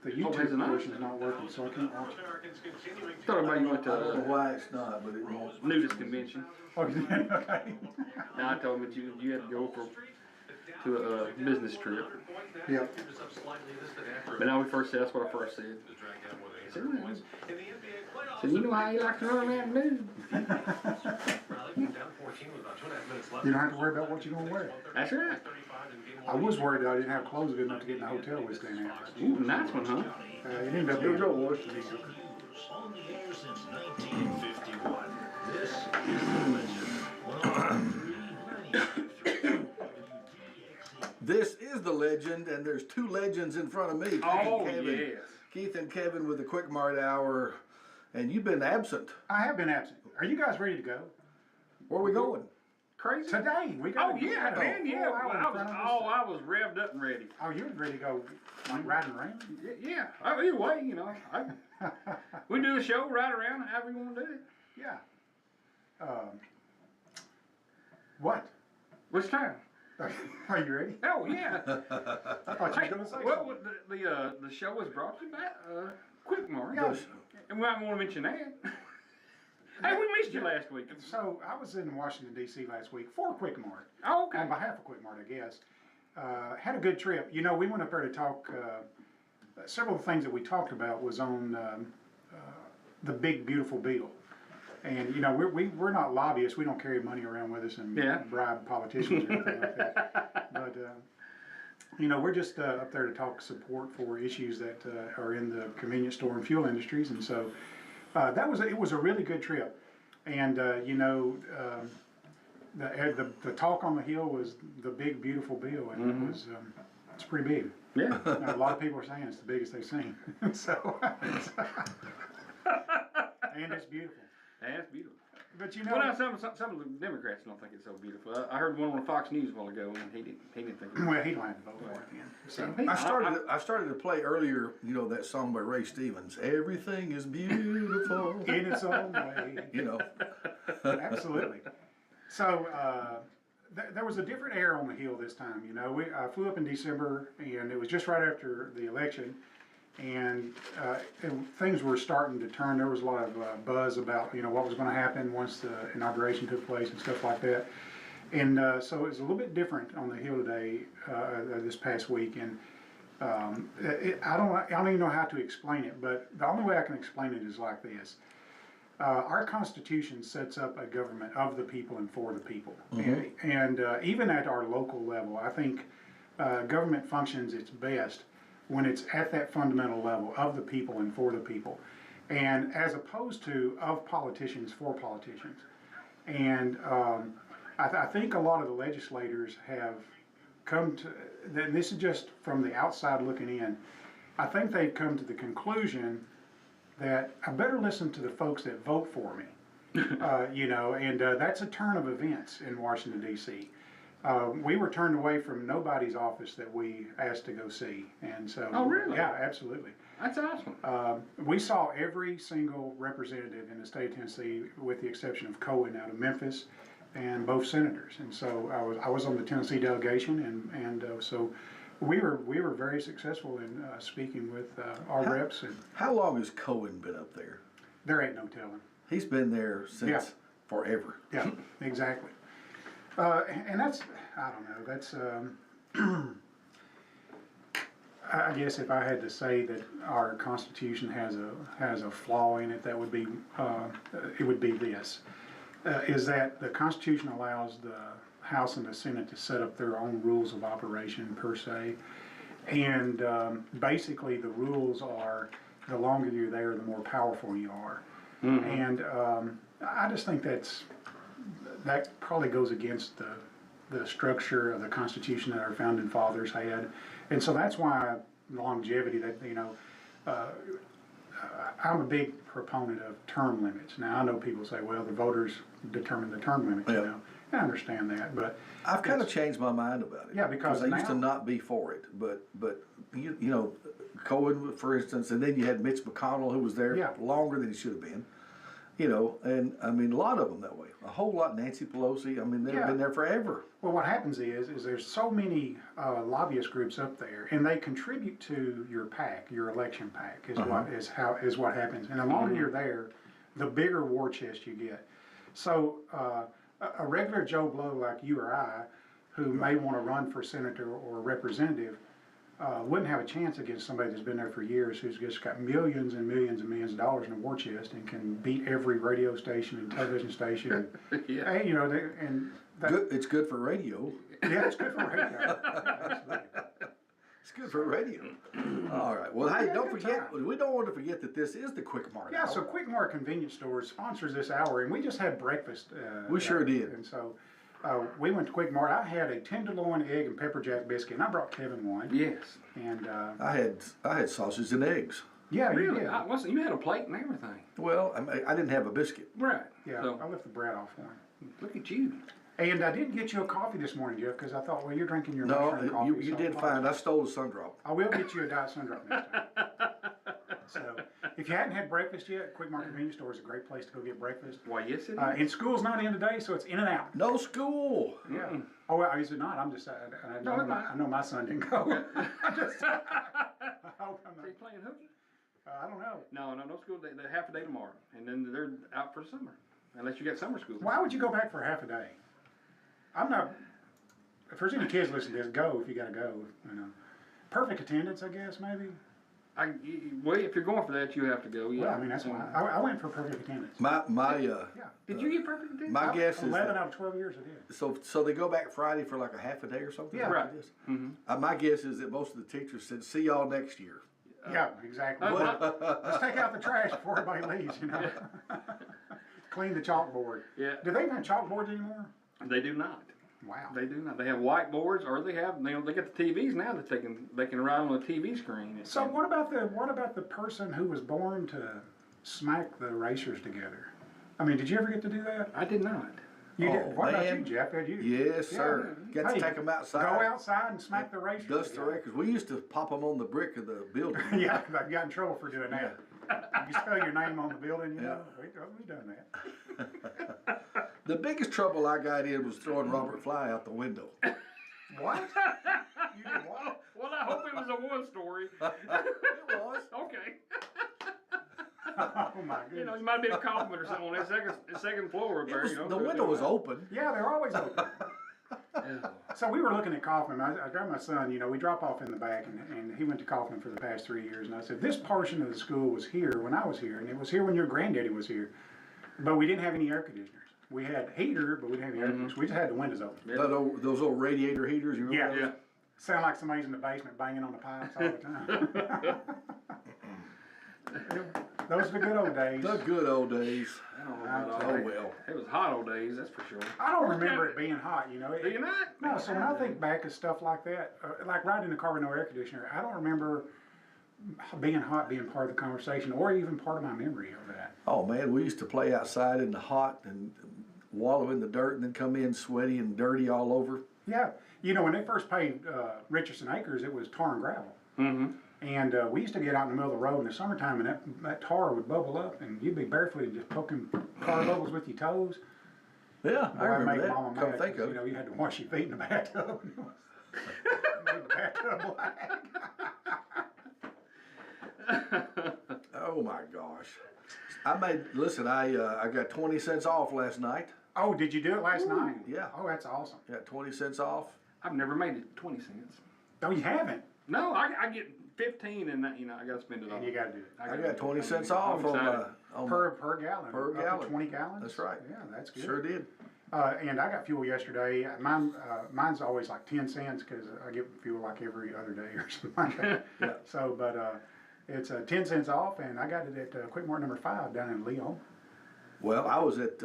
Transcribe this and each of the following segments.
the YouTube portion is not working, so I can't watch it. Thought about you went I don't know to why it's not, but it won't. nudist convention. Oh, you did? Okay. Now I told him that you had to go to a business trip. Yep. But now we first said, that's what I first said. I said, you know how you like to run around nude? You don't have to worry about what you're going to wear. That's right. I was worried that I didn't have clothes good enough to get in the hotel we staying at. Ooh, nice one, huh? It ended up being On the air since 1951. This is the legend. This is the legend, and there's two legends in front of me. Keith Oh, and Kevin. yes. Keith and Kevin with the Quik Mart Hour, and you've been absent. I have been absent. Are you guys ready to go? Where are we going? Crazy. Today. We got Oh, yeah, man, yeah. Well, I was revved up and ready. Oh, you were ready to go like riding around? Yeah. Oh, either way, you know. We do a show, ride around, however you want to do it. Yeah. What? Which time? Are you ready? Oh, yeah. I thought you were going to say something. The show was brought to you by Quik Mart. Yeah. And we might want to mention that. Hey, we missed you last week. So I was in Washington, D.C. last week for Quik Mart. Oh, okay. On behalf of Quik Mart, I guess. Had a good trip. You know, we went up there to talk. Several of the things that we talked about was on the big, beautiful bill. And, you know, we're not lobbyists. We don't carry money around with us and bribe politicians or anything like that. But, you know, we're just up there to talk support for issues that are in the convenience store and fuel industries. And so it was a really good trip. And, you know, the talk on the Hill was the big, beautiful bill. And it was, it's pretty big. Yeah. A lot of people are saying it's the biggest they've seen. So, and it's beautiful. That's beautiful. But you know, well, now some of the Democrats don't think it's so beautiful. I heard one on Fox News a while ago, and he didn't think it. Well, he don't have to vote for it again. So I started to play earlier, you know, that song by Ray Stevens. Everything is beautiful in its own way. You know. Absolutely. So there was a different air on the Hill this time. You know, I flew up in December, and it was just right after the election. And things were starting to turn. There was a lot of buzz about, you know, what was going to happen once the inauguration took place and stuff like that. And so it was a little bit different on the Hill today, this past week. And I don't even know how to explain it, but the only way I can explain it is like this. Our Constitution sets up a government of the people and for the people. And even at our local level, I think government functions its best when it's at that fundamental level of the people and for the people, and as opposed to of politicians for politicians. And I think a lot of the legislators have come to, and this is just from the outside looking in, I think they've come to the conclusion that I better listen to the folks that vote for me. You know, and that's a turn of events in Washington, D.C. We were turned away from nobody's office that we asked to go see, and so. Oh, really? Yeah, absolutely. That's awesome. We saw every single representative in the state of Tennessee, with the exception of Cohen out of Memphis, and both senators. And so I was on the Tennessee delegation, and so we were very successful in speaking with our reps. And how long has Cohen been up there? There ain't no telling. He's been there since forever. Yeah, exactly. And that's, I don't know, that's, I guess if I had to say that our Constitution has a flaw in it, that would be, it would be this, is that the Constitution allows the House and the Senate to set up their own rules of operation per se, and basically the rules are, the longer you're there, the more powerful you are. And I just think that probably goes against the structure of the Constitution that our founding fathers had, and so that's why longevity. That, you know, I'm a big proponent of term limits. Now I know people say, well, the voters determine the term limit. You know, I understand that, but I've kind of changed my mind about it. Yeah, because I used to not be for it, but you know, Cohen, for instance, and then you had Mitch McConnell, who was there longer than he should have been. You know, and I mean, a lot of them that way. A whole lot. Nancy Pelosi, I mean, they've been there forever. Well, what happens is there's so many lobbyist groups up there, and they contribute to your PAC, your election PAC, is what happens. And the longer you're there, the bigger war chest you get. So a regular Joe Blow like you or I, who may want to run for senator or representative, wouldn't have a chance against somebody that's been there for years, who's just got millions and millions and millions of dollars in a war chest and can beat every radio station and television station. Yeah. And, you know, It's good for radio. yeah, it's good for radio. Absolutely. It's good for radio. All right. Well, hey, don't forget, we don't want to forget that this is the Quik Mart. Yeah, so Quik Mart Convenience Stores sponsors this hour, and we just had breakfast. We sure did. And so we went to Quik Mart. I had a tenderloin egg and pepper jack biscuit, and I brought Kevin one. Yes. And I had sausage and eggs. yeah, you Really? did. You had a plate and everything. Well, I didn't have a biscuit. Right. Yeah, So, I left the bread off for him. look at you. And I didn't get you a coffee this morning, Jeff, because I thought, well, you're drinking your No, mushroom coffee. you so did fine. I stole the sun drop. I will get you a Diet Sundrop next time. So, if you hadn't had breakfast yet, Quik Mart Convenience Store is a great place to go get breakfast. Why, yes, it is. And school's not in today, so it's in and out. No school. Yeah. Oh, well, is it not? I'm just, I No, it's not. I know my son didn't go. I just, I hope I'm Are you not, playing hooky? I don't know. No school. They're half a day tomorrow, and then they're out for summer, unless you got summer school. Why would you go back for half a day? I'm not, if there's any kids listening to this, go if you gotta go, you know. Perfect attendance, I guess, maybe? Well, if you're going for that, you have to go. Yeah. Well, I mean, that's why. I went for perfect attendance. My Did you get perfect attendance? my guess is 11 that, out of 12 years I did. so they go back Friday for like a half a day or something. Yeah. like Right. this? Mm-hmm. My guess is that most of the teachers said, "See y'all next year." Yeah, exactly. Let's take out the trash before everybody leaves, you know. Clean the chalkboard. Yeah. Do they even have chalkboards anymore? They do not. Wow. They do not. They have whiteboards, or they have. They got the TVs now that they can write on the TV screen. So what about the person who was born to smack the erasers together? I mean, did you ever get to do that? I did not. You Oh, did. What about you, man. Jeff? Had you? Yes, sir. Yeah. Got Hey, to take them outside. Go outside and smack the erasers. Dust the together. records. We used to pop them on the brick of the building. Yeah, I got in trouble for doing that. You spell your name on the building, you know. We've done that. The biggest trouble I got in was throwing Robert Fly out the window. What? You did what? Well, I hope it was a one story. It was. Okay. Oh my You know, goodness. it might have been a compliment or something on that second floor up there. It was, you know, the window was open. Yeah, they're always open. So we were looking at Kaufman. I got my son, you know, we drop off in the back, and he went to Kaufman for the past 3 years. And I said, this portion of the school was here when I was here, and it was here when your granddaddy was here. But we didn't have any air conditioners. We had heater, but we didn't have any air conditioners. We just had the windows open. Those old radiator heaters, you remember Yeah. those? Sound like somebody's in the basement banging on the pipes all the time. Those are the good old days. The good old days. Oh, well. It was hot old days, that's for sure. I don't remember it being hot, you know. Do you not? No, so when I think back of stuff like that, like riding in a car with no air conditioner, I don't remember being hot being part of the conversation or even part of my memory of that. Oh man, we used to play outside in the hot and wallow in the dirt and then come in sweaty and dirty all over. Yeah, you know, when they first paved Richardson Acres, it was tar and gravel. Mm-hmm. And we used to get out in the middle of the road in the summertime, and that tar would bubble up, and you'd be barefoot and just poking tar bubbles with your toes. Yeah, I Boy, it remember made that. Mama Come mad, think 'cause, of you know, it. you had to wash your feet in the bathtub. Made the bathtub black. Oh my gosh. I got 20 cents off last night. Oh, did you do it last night? yeah. Oh, that's awesome. Got 20 cents off. I've never made it 20 cents. Oh, you haven't? No, I get 15 and that, you know, I gotta spend it all. And you got to do it. I got 20 cents off on Per gallon. Per Up to gallon. 20 gallons? That's right. Yeah, that's good. Sure did. And I got fuel yesterday. Mine's always like 10 cents because I get fuel like every other day or something like that. Yeah. So, but it's 10 cents off, and I got it at Quik Mart number 5 down in Leon. Well, I was at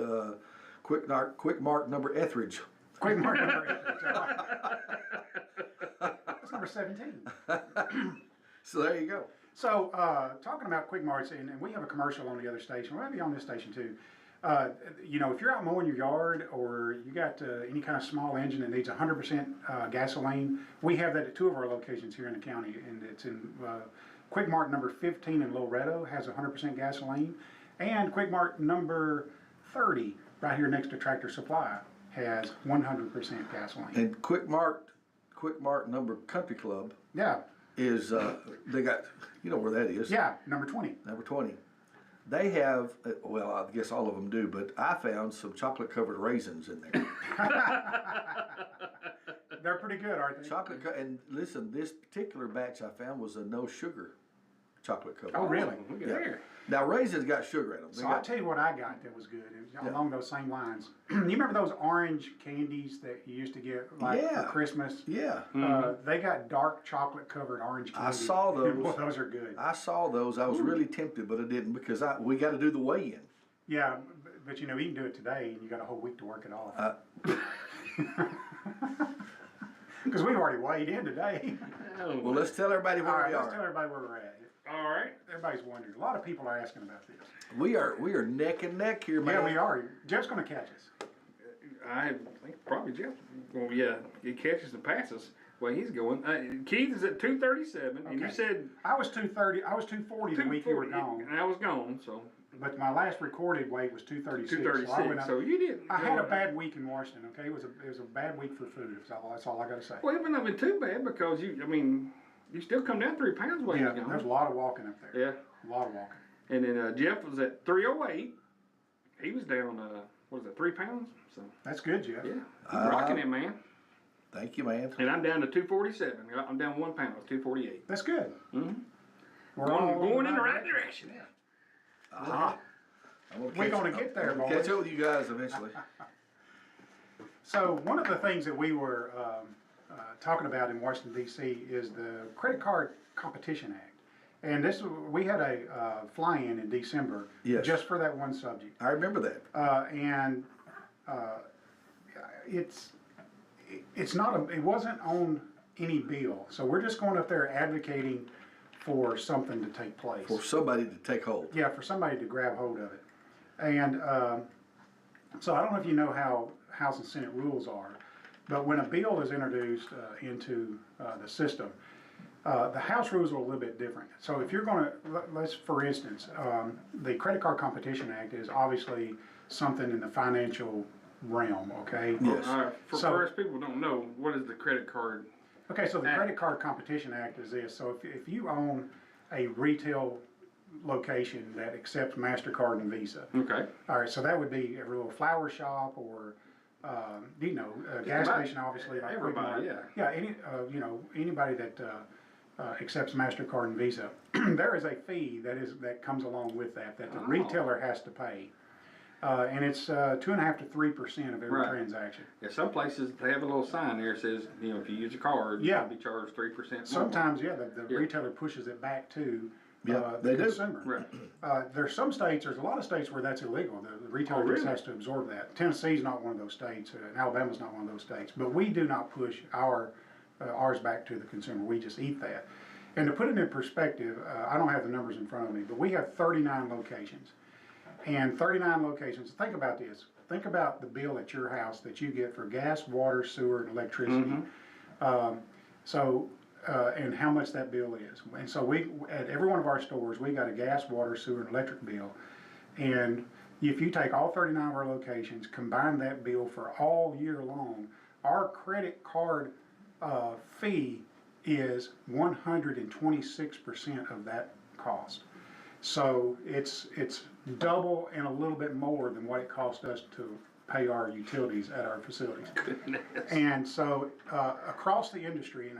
Quik Mart number Etheridge. Quik Mart number that's number 17. So there you go. So, talking about Quik Marts, and we have a commercial on the other station. We'll be on this station too. You know, if you're out mowing your yard or you got any kind of small engine that needs 100% gasoline, we have that at 2 of our locations here in the county, and it's in Quik Mart number 15 in Loretto has 100% gasoline, And Quik Mart number 30, right here next to Tractor Supply, has 100% gasoline. And Quik Mart number Country Club Yeah, is, they got, you know where that is? yeah, number 20. Number 20. They have, well, I guess all of them do, but I found some chocolate covered raisins in there. They're pretty good, aren't they? And listen, this particular batch I found was a no sugar chocolate covered. Oh, really? Look at Yeah. there. Now raisins got sugar in them. They So I'll got- tell you what I got that was good, Yeah. along those same lines. You remember those orange candies that you used to get like Yeah. for Christmas? yeah, They got dark chocolate covered orange candy. I saw those. Boy, those are good. I saw those. I was really tempted, but I didn't because we got to do the weigh-in. Yeah, but you know, you can do it today and you got a whole week to work it off. Because we've already weighed in today. Well, let's tell everybody All where right, we let's tell are. everybody where we're at. All right. Everybody's wondering. A lot of people are asking about this. We are neck and neck here, man. Yeah, we are. Jeff's going to catch us. I think probably Jeff. Well, yeah, he catches and passes where he's going. Keith is at 237, and you Okay. said I was 230. I was 240 the week you were 240, gone. and I was gone, so But my last recorded weight was 236. 236. So I went up. So you didn't. I go had a up. bad week in Washington. Okay, it was a bad week for food. That's all I got to say. Well, it wouldn't have been too bad because you still come down 3 pounds while Yeah, you're there's a gone. lot of walking up there. Yeah. A lot of walking. And then Jeff was at 308. He was down, 3 pounds? So, That's good, Jeff. yeah. He's rocking it, man. Thank you, man. And I'm down to 247. I'm down 1 pound. 248. That's good. Mm-hmm. We're all Going in the right direction. Aha. We're gonna get there, boys. Catch up with you guys eventually. So one of the things that we were talking about in Washington D.C. is the Credit Card Competition Act, and we had a fly-in in December Yes. just for that one subject, I remember that. and it wasn't on any bill, so we're just going up there advocating for something to take place. For somebody to take hold. Yeah, for somebody to grab hold of it. And so I don't know if you know how House and Senate rules are, but when a bill is introduced into the system, the House rules are a little bit different. So if you're going to, let's, for instance, the Credit Card Competition Act is obviously something in the financial realm, okay? Yes. For So- first, people don't know what is the credit card. Okay, so the Act. Credit Card Competition Act is this. So if you own a retail location that accepts MasterCard and Visa, Okay. all right, so that would be a little flower shop or, a gas about station, obviously, like everybody, Quik Mart. Yeah, anybody that accepts MasterCard and Visa. There is a fee that comes along with that the Oh. retailer has to pay. And it's 2.5% to 3% of every Right. transaction. Yeah, some places they have a little sign there that says, if you use a card, Yeah. you'll be charged 3%. Sometimes, the Yeah. retailer pushes it back to Yeah, the they do. consumer. Right. There's a lot of states where that's illegal. The retailer Oh, just really? has to absorb that. Tennessee's not one of those states, and Alabama's not one of those states. But we do not push ours back to the consumer. We just eat that. And to put it in perspective, I don't have the numbers in front of me, but we have 39 locations. And 39 locations, think about this. Think about the bill at your house that you get for gas, water, sewer, and electricity. And how much that bill is. And so at every one of our stores, we got a gas, water, sewer, and electric bill. And if you take all 39 of our locations, combine that bill for all year long, our credit card fee is 126% of that cost. So it's double and a little bit more than what it cost us to pay our utilities at our facilities. And so across the industry and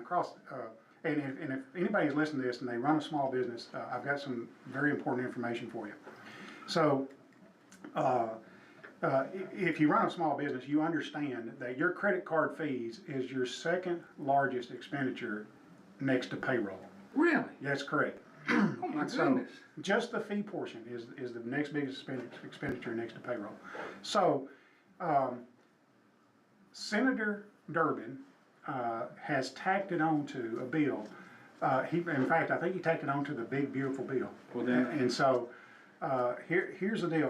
if anybody's listening to this and they run a small business, I've got some very important information for you. So if you run a small business, you understand that your credit card fees is your second largest expenditure next to payroll. Really? That's correct. Oh my So goodness. just the fee portion is the next biggest expenditure next to payroll. So Senator Durbin has tacked it on to a bill. In fact, I think he tacked it on to the big beautiful bill. Well, then- And so here's the deal.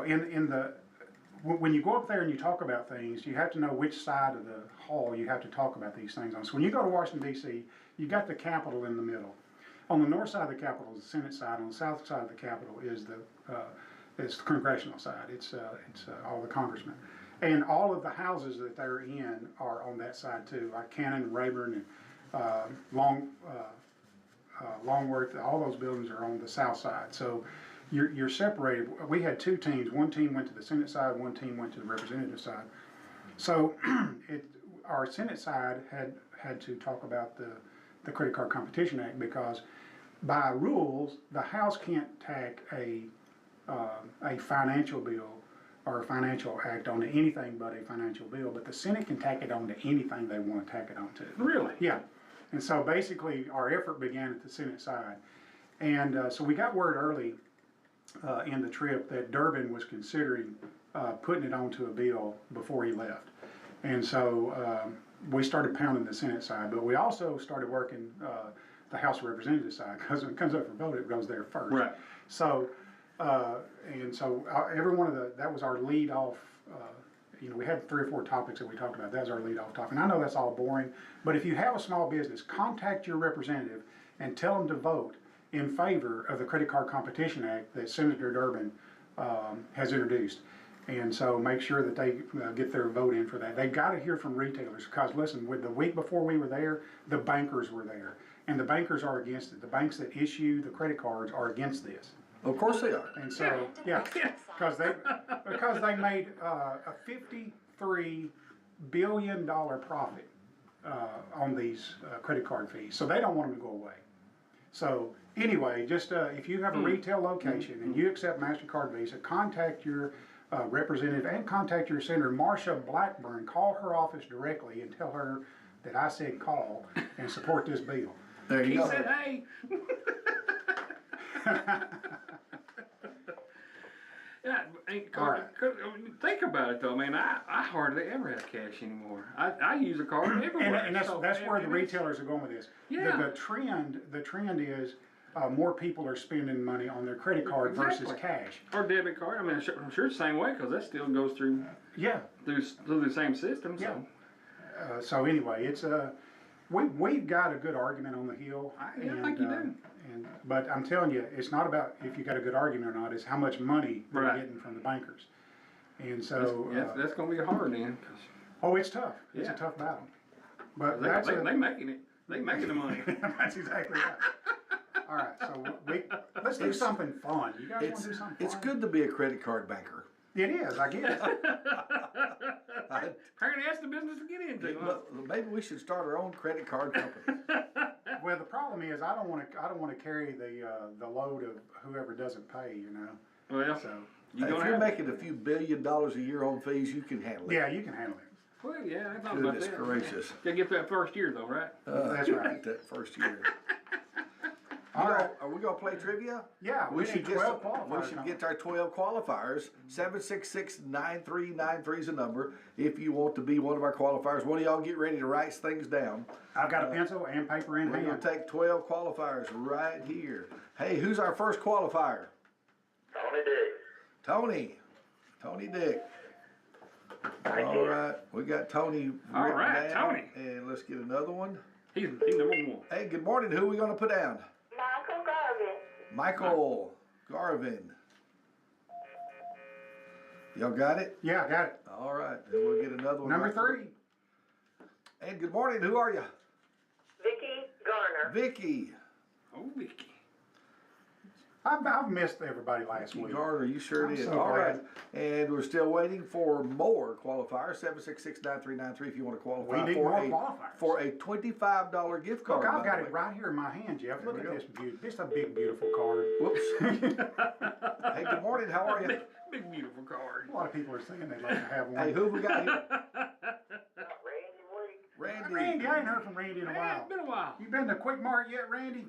When you go up there and you talk about things, you have to know which side of the hall you have to talk about these things on. So when you go to Washington D.C., you got the Capitol in the middle. On the north side of the Capitol is the Senate side. On the south side of the Capitol is It's the congressional side. It's all the congressmen, and all of the houses that they're in are on that side too, like Cannon, Rayburn, and Longworth. All those buildings are on the south side. So you're separated. We had two teams. One team went to the Senate side. One team went to the representative side. So our Senate side had to talk about the Credit Card Competition Act, because by rules the House can't tack a financial bill or a financial act onto anything but a financial bill, but the Senate can tack it onto anything they want to tack it onto. Really? Yeah. And so basically our effort began at the Senate side. And so we got word early in the trip that Durbin was considering putting it onto a bill before he left. And so we started pounding the Senate side, but we also started working the House of Representatives side, because when it comes up for vote, it goes there first. Right. So, every one of that was our lead off. We had 3 or 4 topics that we talked about. That was our lead off topic. And I know that's all boring, but if you have a small business, contact your representative and tell them to vote in favor of the Credit Card Competition Act that Senator Durbin has introduced. And so make sure that they get their vote in for that. They've got to hear from retailers, because listen, with the week before we were there, the bankers were there. And the bankers are against it. The banks that issue the credit cards are against this. Of course they are. And so, yeah, because they made a $53 billion profit on these credit card fees. So they don't want them to go away. So anyway, just if you have a retail location and you accept MasterCard Visa, contact your representative and contact your senator, Marsha Blackburn. Call her office directly and tell her that I said call and support this bill. There you go. He said, hey. Yeah, All right. Think about it though, man. I hardly ever have cash anymore. I use a card everywhere. And that's where the retailers are going with this. Yeah. The trend is more people are spending money on their credit card versus cash. Or debit card. I mean, I'm sure it's the same way, because that still goes through through the same system. So. Yeah. So anyway, it's we've got a good argument on the Hill. I think you do. But I'm telling you, it's not about if you got a good argument or not. It's how much money they're getting from the bankers. And so that's going to be hard then. Oh, it's tough. It's a tough battle. But they making it. They making the money. That's exactly right. All right, so let's do something fun. You guys want to do something fun? It's good to be a credit card banker. It is, I guess. Apparently that's the business to get into. Huh? Maybe we should start our own credit card company. Well, the problem is I don't want to carry the load of whoever doesn't pay. Well, so if you're making a few $1 billion a year on fees, you can handle it. Yeah, you can handle it. Well, yeah, I thought about Goodness that. gracious. Gotta get that first year though, right? That's right. That first year. All right. Are we gonna play trivia? Yeah, we should get 12 qualifiers. We should get our 12 qualifiers. 766-9393 is the number. If you want to be one of our qualifiers, one of y'all get ready to write things down. I've got a pencil and paper in We're hand. gonna take 12 qualifiers right here. Hey, who's our first qualifier? Tony Dick. All right, we got Tony. All right, down, Tony. And let's get another one. He's number 1. Hey, good morning. Who are we gonna put down? Michael Garvin. Y'all got it? Yeah, I got it. All right, then we'll get another one. Number 3. And good morning. Who are you? Vicky Garner. Vicky. Oh, Vicky. I've missed everybody last Vicky week. Garner, you sure I'm did. so All glad. right, and we're still waiting for more qualifiers. 766-9393 if you want to qualify We need more qualifiers. for a $25 gift card. Look, I've by got the it way. right here in my hand, Jeff. Look we at go. this beauty. This is a big, beautiful card. Whoops. Hey, good morning. How are you? Big beautiful card. A lot of people are saying they'd like to have one. Hey, who we got here? Randy Week. Randy, I ain't heard from Randy in a Man, while. it's been a while. You been to Quik Mart yet, Randy?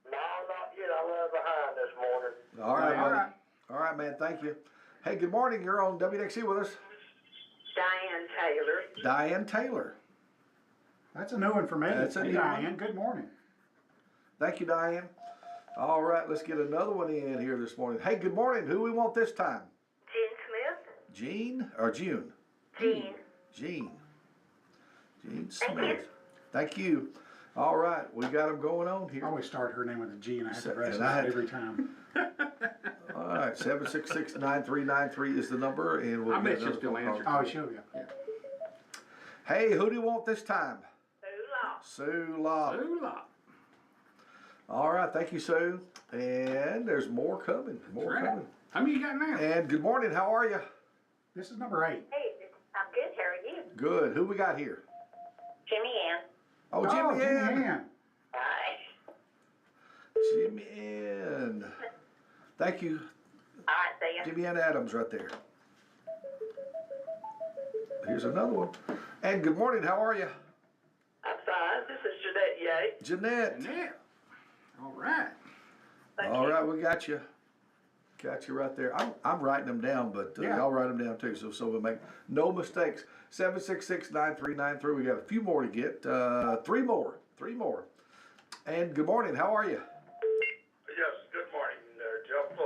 No, not yet. I was behind this morning. All right, All buddy. right. All right, man. Thank you. Hey, good morning. You're on WDXE with us. Diane Taylor. Diane Taylor. That's a new one for me. That's a Hey, new one. Diane, good morning. Thank you, Diane. All right, let's get another one in here this morning. Hey, good morning. Who we want this time? Jean Smith. Jean or June? Jean. Jean. Jean Thank Smith. you. Thank you. All right, we got them going on I here. always start her name with a G, and I have to So- press and it I had- every time. All right, right, 766-9393 is the number, and we'll I bet get she'll another still phone call. answer. Oh, sure, yeah. Hey, who do you want this time? Sue Law. Sue Law. Ooh-la. All right, thank you, Sue. And there's more coming, more That's right. coming. How many you got now? And good morning, how are you? This is number 8. Hey, I'm good. How are you? Good, who we got here? Jimmy Ann. Oh, Jimmy Ann. Ann. Hi. Jimmy Ann. Thank you, All right, see ya. Jimmy Ann Adams right there. Here's another one. And good morning, how are you? I'm fine. This is Jeanette Yates. Jeanette. Jeanette. All right. All right, we got you. Got you right there. I'm writing them down, but Yeah. y'all write them down too, so we make no mistakes. 766-9393. We got a few more to get. Three more. And good morning. How are you? Yes, good morning, Jeff.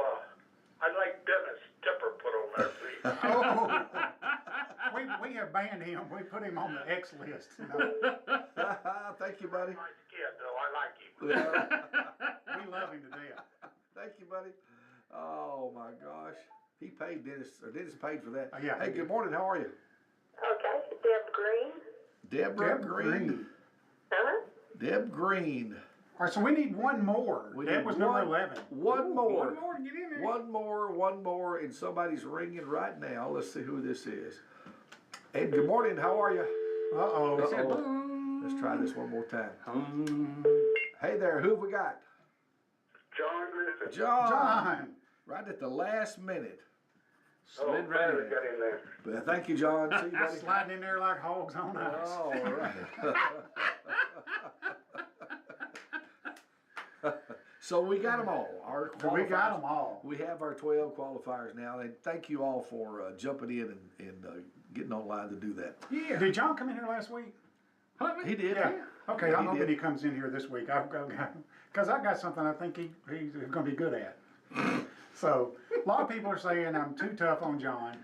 I'd like Dennis Tipper put on there, please. Oh, we have banned him. We put him on the X list. You know? Thank you, buddy. Nice kid, though. I like him. We love him to death. Thank you, buddy. Oh my gosh. He paid Dennis, or Dennis paid for that. Yeah, Hey, he good did. morning. How are you? Okay, Deb Green. Deborah Deb Green. Green. Huh? Deb Green. All right, so we need one more. We That need was number one- 11. One more. One more to get in there. One more, and somebody's ringing right now. Let's see who this is. And good morning. How are you? Uh-oh. It said Uh-oh. boom. Let's try this one more time. Hum. Hey there, who have we got? John Griffin. John. Right at the last minute. Slid right in. Got in there. But thank you, John. See you, buddy. Sliding in there like hogs on ice. All right. So we got them all. Our We got qualifiers. them all. We have our 12 qualifiers now, and thank you all for jumping in and getting online to do that. Yeah. Did John come in here last week? Huh? He did. Yeah. Okay, Yeah, I'm he hoping did. he comes in here this week. Because I got something I think he's going to be good at. So, a lot of people are saying I'm too tough on John.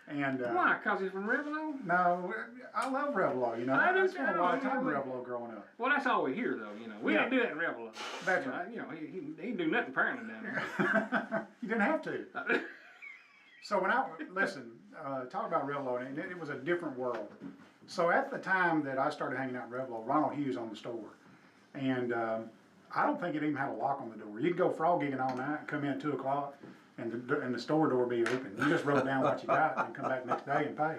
And Why? Cause he's from Revelo? no, I love Revelo, you know. I do spent too, a lot of you time in know. Revelo growing up. Well, that's all we hear, though. You know, we Yeah. didn't do that in Revelo. That's You know, right. You know, he didn't do nothing apparently down there. You didn't have to. So when talk about Revelo, and it was a different world. So at the time that I started hanging out in Revelo, Ronald Hughes owned the store. And I don't think it even had a lock on the door. You could go frog gigging all night and come in at 2 o'clock and the store door be open. You just wrote down what you got and come back next day and pay.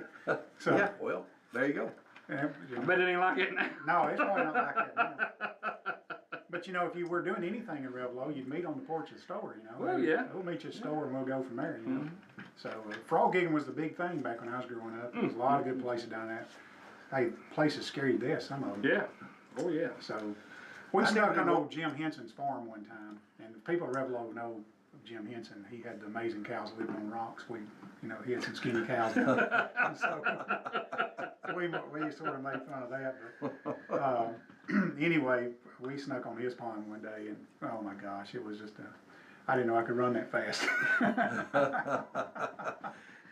So, Yeah, well, there you go. yeah, I bet it ain't like it now. no, it's probably not like that now. But you know, if you were doing anything in Revelo, you'd meet on the porch of the store, you know. Well, yeah. We'll meet you at the store and we'll go from there, you know. So frog gigging was the big thing back when I was growing up. There was a lot of good places down there. Hey, places scare you to death, some of them. Yeah. Oh, yeah. So we I snuck never on did old Jim Henson's farm one time, and the people at Revelo know Jim Henson. He had the amazing cows living on rocks. He had some skinny cows. And so we sort of made fun of that. But anyway, we snuck on his pond one day, and oh my gosh, it was just I didn't know I could run that fast.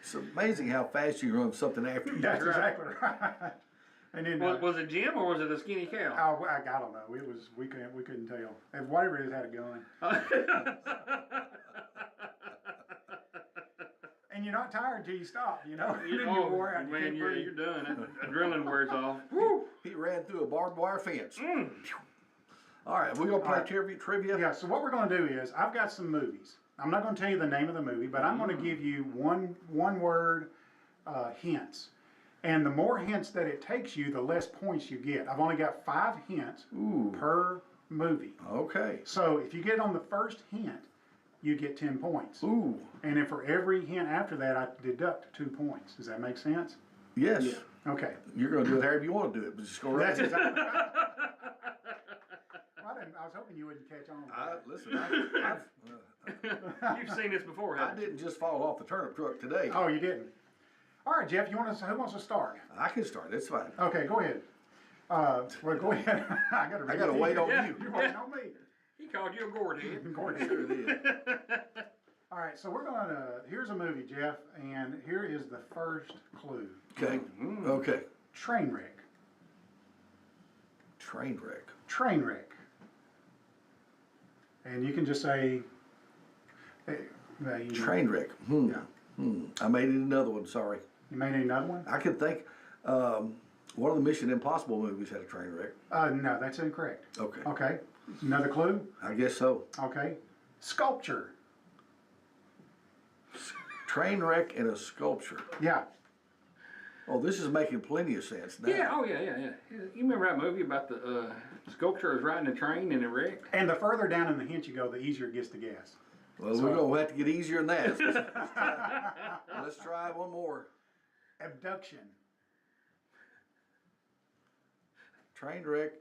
It's amazing how fast you run something after you. That's exactly right. And then Was it Jim or was it a skinny cow? I don't know. It was we couldn't tell. If whatever it is had a gun. And you're not tired until you stop, you know. Then you wore out, you man, can't you're breathe. done. Adrenaline wears off. Woo. He ran through a barbed wire fence. Mm. All right, we're going to play All right. trivia. Yeah, so what we're going to do is, I've got some movies. I'm not going to tell you the name of the movie, but I'm going to give you one word hints. And the more hints that it takes you, the less points you get. I've only got 5 hints Ooh. per movie. Okay. So if you get on the first hint, you get 10 points. Ooh. And then for every hint after that, I deduct 2 points. Does that make sense? Yes. Yeah. Okay. You're going to do it however you want to do it, but just go right. That's exactly right. I was hoping you wouldn't catch on. Listen, You've seen this before, I haven't you? didn't just fall off the turnip truck today. Oh, you didn't? All right, Jeff, who wants to start? I can start. That's fine. Okay, go ahead. Well, go ahead. I gotta wait on Yeah. you. You're waiting on me. He called you a gourd head. Gordon. Sure did. All right, so we're going to, here's a movie, Jeff, and here is the first clue. Okay. Okay. Train wreck. Train wreck. Train wreck. And you can just say, Train wreck. I made it another one, sorry. You made another one? I could think, one of the Mission Impossible movies had a train wreck. No, that's incorrect. Okay. Okay, another clue? I guess so. Okay. Sculpture. Train wreck and a sculpture. Yeah. Oh, this is making plenty of sense now. Yeah, oh yeah. You remember that movie about the sculptor is riding a train and it wrecked? And the further down in the hint you go, the easier it gets to guess. Well, we're going to have to get easier than that. Let's try one more. Abduction. Train wreck,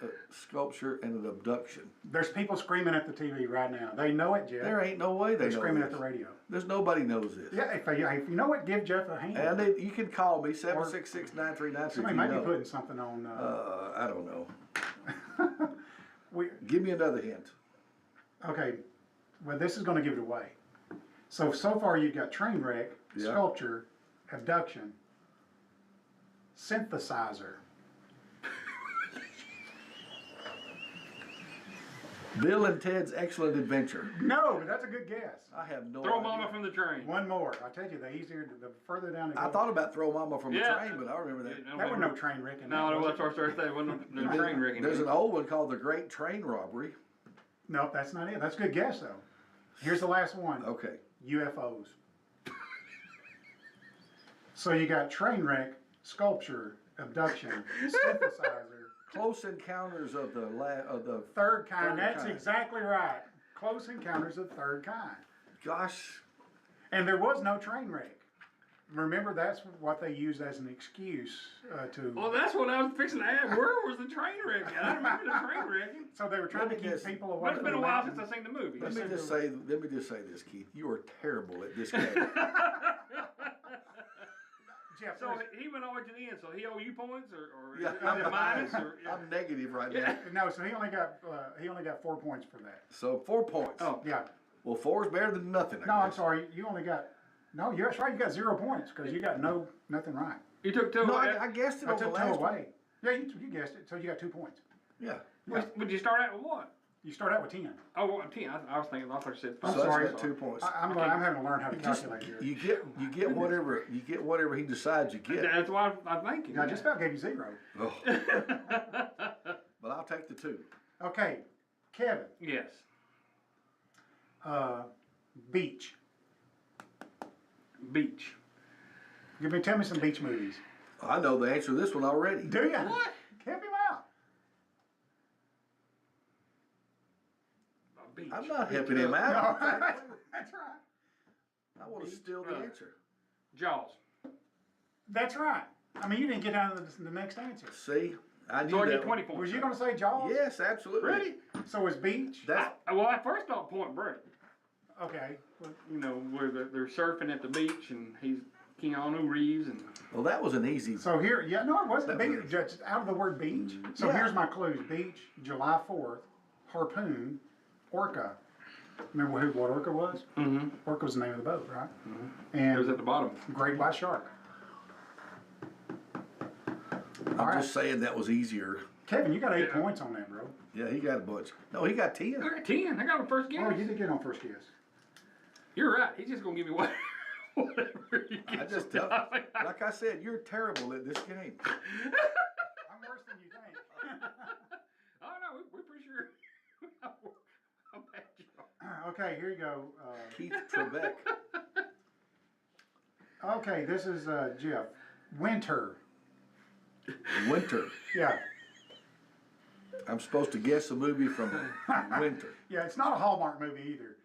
a sculpture, and an abduction. There's people screaming at the TV right now. They know it, Jeff. There ain't no way they They're know screaming this. at the radio. There's nobody knows this. Yeah, if you know it, give Jeff a hand. And you can call me, 766-9393 Somebody if you might be know. putting something on. I don't know. We, Give me another hint. okay, well, this is going to give it away. So far you've got train wreck, Yeah. sculpture, abduction, synthesizer. Bill and Ted's Excellent Adventure. No, but that's a good guess. I have no Throw idea. mama from the train. One more. I tell you, the easier, the further down it goes. I thought about Throw Mama from Yeah. a Train, but I remember that. There was no train wreck in No, that, it was was our first day. It wasn't no train wrecking. There's an old one called The Great Train Robbery. Nope, that's not it. That's a good guess, though. Here's the last one. Okay. UFOs. So you got train wreck, sculpture, abduction, synthesizer, Close Encounters of the third kind. Third That's kind. exactly right. Close Encounters of the Third Kind. Gosh. And there was no train wreck. Remember, that's what they used as an excuse to. Well, that's what I was fixing to ask. Where was the train wreck? I remember the train wrecking. So they were trying to Let me keep guess. people away But it's from been a the while since mountains. I've seen the movie. Let me just say this, Keith. You are terrible at this game. Jeff, So he went all the way to the end. So he owe you points, or Yeah. is it minus? Or, I'm negative right now. no, so he only got 4 points for that. So 4 points. Oh, Yeah. Well, 4 is better than nothing. I No, I'm guess. sorry. You only got. No, you're right. You got 0 points because you got nothing right. you took two. No, away. I guessed it I on the took 2 last one. away. Yeah, you guessed it. So you got 2 points. Yeah. Would you start out with what? You start out with 10. Oh, well, 10. I was thinking. I thought you said I'm five. So sorry. that's 2 points. I'm having to learn how to calculate here. You get whatever he decides you get. That's why I'm thinking. Yeah, I just about gave you 0. Oh. But I'll take the 2. Okay, Kevin. Yes. Beach. Beach. Tell me some beach movies. I know the answer to this one already. Do you? What? Help him out. Beach. I'm not helping him out. No, that's right. I want to steal the answer. Jaws. That's right. I mean, you didn't get down to the next answer. See, I knew So I that get 20 one. points. Was you going to say Jaws? Yes, absolutely. Really? So it's beach? That's Well, I first thought Point Break. Okay. Well, You know, where they're surfing at the beach and he's Keanu Reeves and. well, that was an easy. so here, yeah, no, it wasn't beach. Just out of the word beach. So Yeah. here's my clues: beach, July 4th, harpoon, orca. Remember what orca was? Mm-hmm. Orca was the name of the boat, right? It was And at the bottom. great white shark. I'm All right. just saying that was easier. Kevin, you got 8 Yeah. points on that, bro. Yeah, he got a bunch. No, he got 10. I got 10. I got the first guess. Oh, you did get on first guess. You're right. He's just gonna give me whatever he I gets. just tell, like I said, you're terrible at this game. I'm worse than you think. Oh no, we're pretty sure. How bad you are. Okay, here you go. Keith Trebek. Okay, this is Jeff. Winter. Winter. Yeah. I'm supposed to guess a movie from Winter. Yeah, it's not a Hallmark movie either.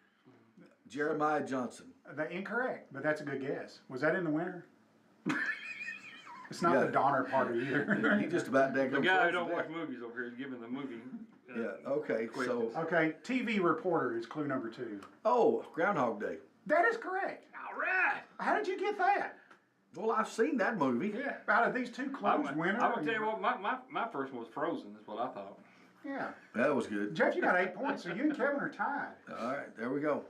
Jeremiah Johnson. Incorrect, but that's a good guess. Was that in the winter? It's not Yeah. the Donner Party either. He just about dead. The guy who don't watch movies over here is giving the movie. Yeah, okay, so. Okay, TV reporter is clue number 2. Oh, Groundhog Day. That is correct. All right. How did you get that? Well, I've seen that movie. Yeah. Out of these 2 clues, winter. I would tell you what, my first one was Frozen. That's what I thought. Yeah. That was good. Jeff, you got 8 points, so you and Kevin are tied. All right, there we go.